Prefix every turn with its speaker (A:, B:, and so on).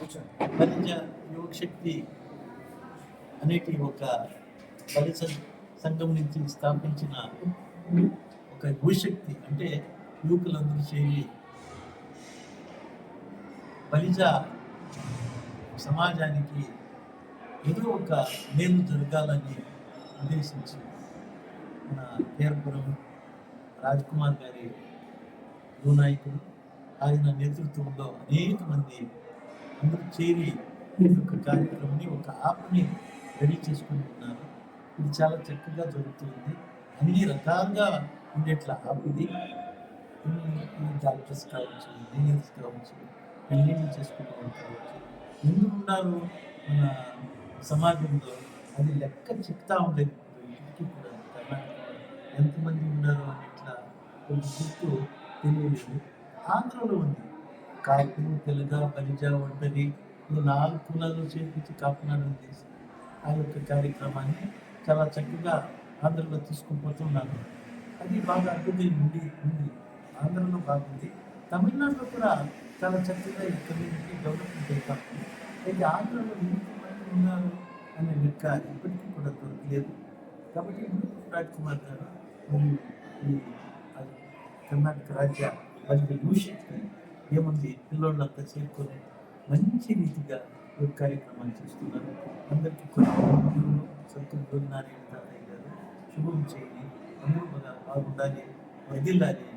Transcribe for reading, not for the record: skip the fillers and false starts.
A: బలిజ యువశక్తి అనేటి ఒక బలిజ సంఘం నుంచి స్థాపించిన ఒక యువశక్తి అంటే యువకులందరూ చేరి బలిజ సమాజానికి ఏదో ఒక మేలు జరగాలని ఉద్దేశించి మన కేర్పురం రాజ్కుమార్ గారి యువ నాయకుడు ఆయన నేతృత్వంలో అనేక మంది అందరూ చేరి ఈ యొక్క కార్యక్రమాన్ని ఒక యాప్ని రెడీ చేసుకుని ఉన్నారు. ఇది చాలా చక్కగా జరుగుతుంది. అన్ని రకాలుగా ఉండేట్లా యాప్ ఇది. డాక్టర్స్ కావచ్చు, ఇంజనీర్స్ కావచ్చు, పెళ్ళిళ్ళు చేసుకునే వాళ్ళు కావచ్చు, ఎందుకు ఉన్నారు మన సమాజంలో అది లెక్క చెప్తా ఉండేది. ఇప్పటికీ కూడా కర్ణాటకలో ఎంతమంది ఉన్నారు అని ఇట్లా కొంచెం గుర్తు తెలియలేదు. ఆంధ్రలో ఉంది కాపు, తెలుగ, బలిజ, ఒంటరి ఈ 4 కులాలు చేర్పించి కాపునాడు చేసి ఆ యొక్క కార్యక్రమాన్ని చాలా చక్కగా ఆంధ్రలో తీసుకుపోతున్నారు. అది బాగా అభివృద్ధి ఉంది. ఆంధ్రలో బాగుంది. తమిళనాడులో కూడా చాలా చక్కగా ఈ కమ్యూనిటీ డెవలప్మెంట్ అవుతా ఉంది. అయితే ఆంధ్రలో ఎంతమంది ఉన్నారు అనే లెక్క ఇప్పటికీ కూడా దొరకలేదు. కాబట్టి రాజ్కుమార్ గారు మరియు ఈ కర్ణాటక రాజ్య బలిజ యువశక్తి ఏముంది పిల్లోళ్ళంతా చేరుకొని మంచి రీతిగా ఈ కార్యక్రమాలు చేస్తున్నారు. అందరికీ కొన్ని సంతృప్తి నారాయణ తాతయ్య గారు శుభం చేయండి. అందరూ బాగుండాలి, వదిలాలి.